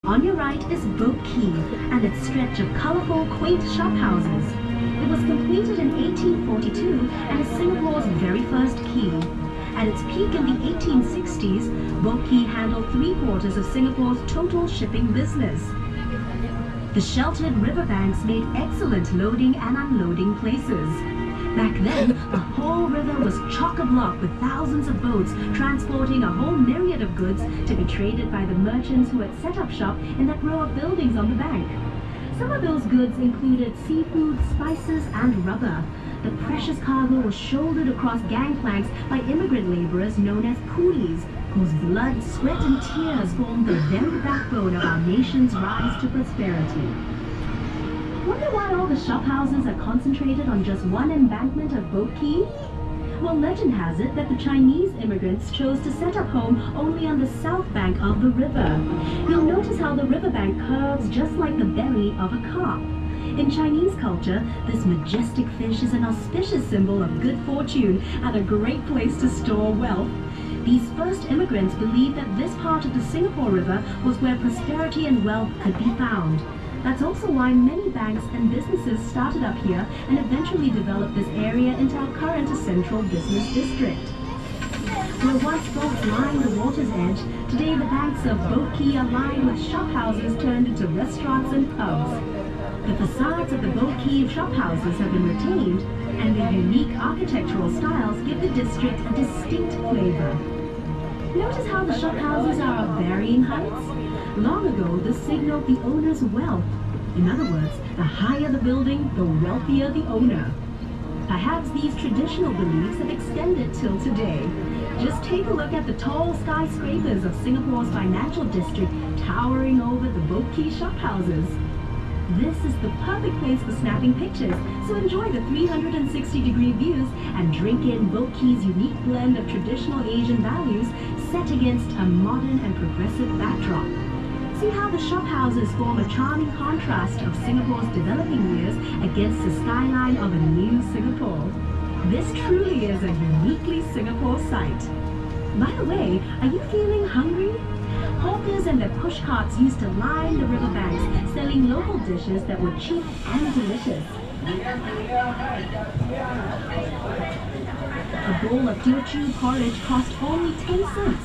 On your right is Quay and its stretch of colorful, quaint shop houses. It was completed in 1842 and is Singapore's very first quay. At its peak in the 1860s, Quay handled three-quarters of Singapore's total shipping business. The sheltered riverbanks made excellent loading and unloading places. Back then, the whole river was chock-a-block with thousands of boats transporting a whole myriad of goods to be traded by the merchants who had set up shop in that row of buildings on the bank. Some of those goods included seafood, spices, and rubber. The precious cargo was shouldered across gangplanks by immigrant laborers known as coolies, whose blood, sweat, and tears formed the very backbone of our nation's rise to prosperity. Wonder why all the shop houses are concentrated on just one embankment of Quay? Well, legend has it that the Chinese immigrants chose to set up home only on the south bank of the river. You'll notice how the riverbank curves just like the belly of a carp. In Chinese culture, this majestic fish is an auspicious symbol of good fortune and a great place to store wealth. These first immigrants believed that this part of the Singapore River was where prosperity and wealth could be found. That's also why many banks and businesses started up here and eventually developed this area into our current central business district. Where once folks lined the water's edge, today the banks of Quay are lined with shop houses turned into restaurants and pubs. The facades of the Quay shop houses have been retained, and their unique architectural styles give the district a distinct flavor. Notice how the shop houses are of varying heights? Long ago, this signaled the owner's wealth. In other words, the higher the building, the wealthier the owner. Perhaps these traditional beliefs have extended till today. Just take a look at the tall skyscrapers of Singapore's financial district towering over the Quay shop houses. This is the perfect place for snapping pictures, so enjoy the 360-degree views and drink in Quay's unique blend of traditional Asian values set against a modern and progressive backdrop. See how the shop houses form a charming contrast of Singapore's developing years against the skyline of a new Singapore. This truly is a uniquely Singapore sight. By the way, are you feeling hungry? Hawkers and their pushcarts used to line the riverbanks, selling local dishes that were cheap and delicious. A bowl of Teochew porridge cost only 10 cents.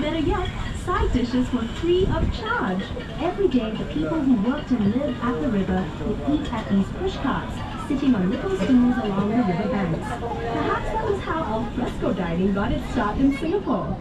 Better yet, side dishes were free of charge. Every day, the people who worked and lived at the river would eat at these pushcarts, sitting on little stools along the river banks. Perhaps that was how al fresco dining got its start in Singapore.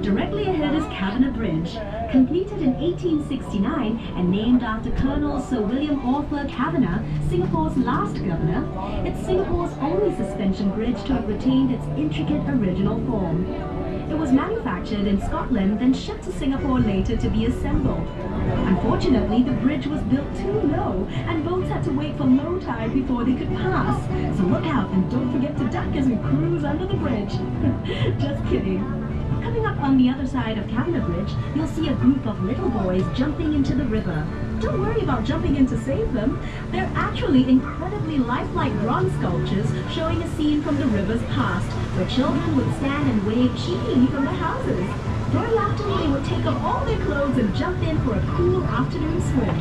Directly ahead is Cabinet Bridge, completed in 1869 and named after Colonel Sir William Arthur Kavanagh, Singapore's last governor. It's Singapore's only suspension bridge to have retained its intricate original form. It was manufactured in Scotland, then shipped to Singapore later to be assembled. Unfortunately, the bridge was built too low, and boats had to wait for low tide before they could pass. So look out and don't forget to duck as we cruise under the bridge. Just kidding. Coming up on the other side of Cabinet Bridge, you'll see a group of little boys jumping into the river. Don't worry about jumping in to save them. They're actually incredibly lifelike bronze sculptures showing a scene from the river's past, where children would stand and wave cheekily from their houses. Very often they would take off all their clothes and jump in for a cool afternoon swim.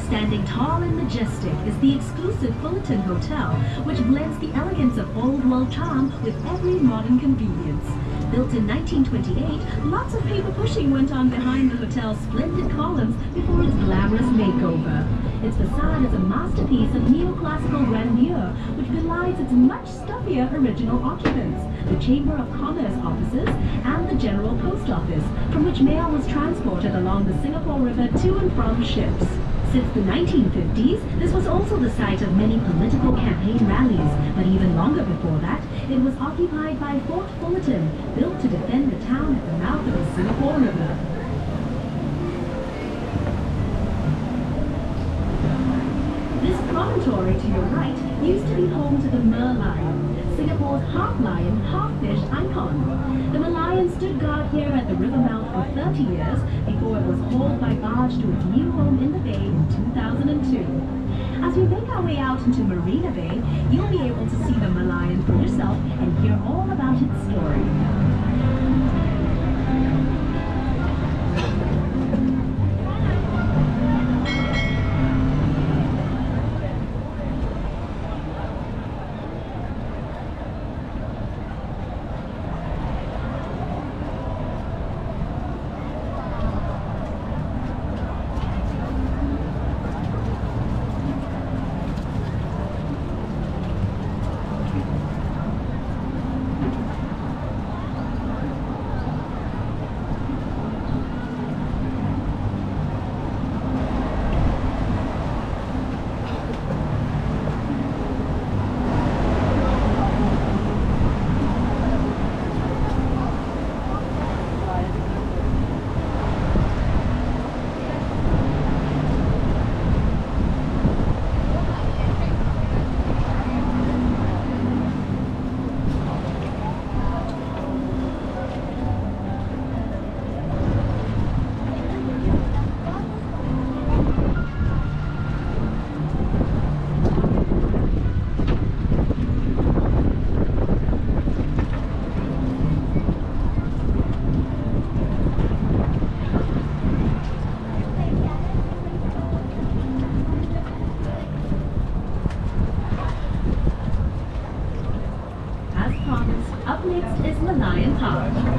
Standing tall and majestic is the exclusive Fullerton Hotel, which blends the elegance of old world charm with every modern convenience. Built in 1928, lots of paper pushing went on behind the hotel's splendid columns before its glamorous makeover. Its facade is a masterpiece of neoclassical grandeur, which belies its much stuffier original occupants, the Chamber of Commerce offices and the General Post Office, from which mail was transported along the Singapore River to and from ships. Since the 1950s, this was also the site of many political campaign rallies, but even longer before that, it was occupied by Fort Fullerton, built to defend the town at the mouth of the Singapore River. This promontory to your right used to be home to the merlion, Singapore's half-lion, half-fish icon. The merlion stood guard here at the river mouth for 30 years before it was hauled by barge to its new home in the bay in 2002. As we make our way out into Marina Bay, you'll be able to see the merlion for yourself and hear all about its story.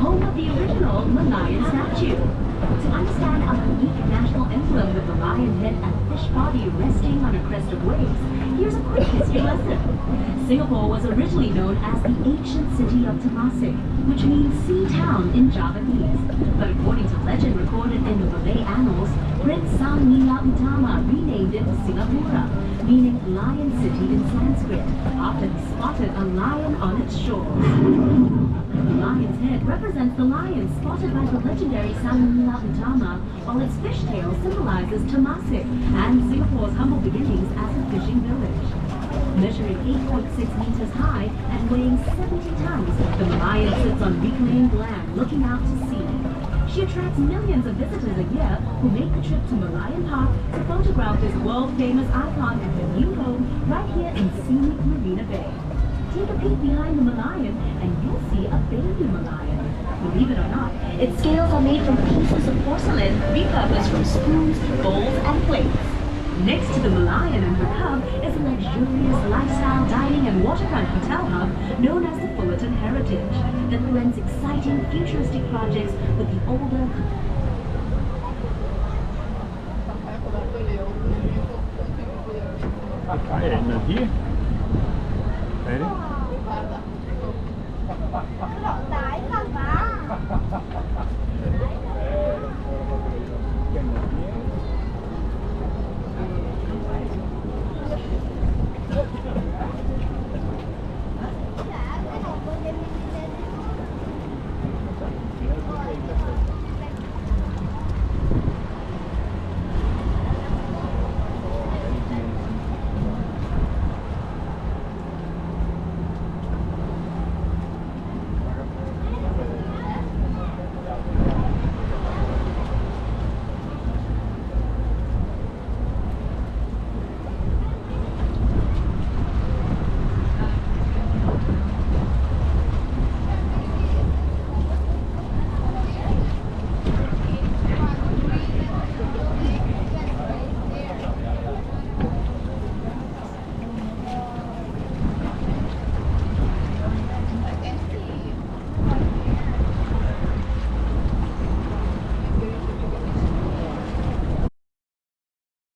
Home of the original Merlion statue. To understand our unique national emblem with the lion head and fish body resting on a crest of waves, here's a quick history lesson. Singapore was originally known as the ancient city of Temasek, which means sea town in Javanese. But according to legend recorded in the Malay annals, Prince Sang Nila Utama renamed it Singapura, meaning Lion City in Sanskrit, after he spotted a lion on its shores. The lion's head represents the lion spotted by the legendary Sang Nila Utama, while its fishtail symbolizes Temasek and Singapore's humble beginnings as a fishing village. Measuring 8.6 meters high and weighing 70 tons, the lion sits on reclaimed land looking out to sea. She attracts millions of visitors a year who make the trip to Merlion Park to photograph this world-famous icon in her new home right here in scenic Marina Bay. Take a peek behind the Merlion and you'll see a baby Merlion. Believe it or not, its scales are made from pieces of porcelain repurposed from spoons, bowls, and plates. Next to the Merlion and her cub is a luxurious lifestyle dining and waterfront hotel hub known as the Fullerton Heritage that blends exciting futuristic projects with the older Quay in here.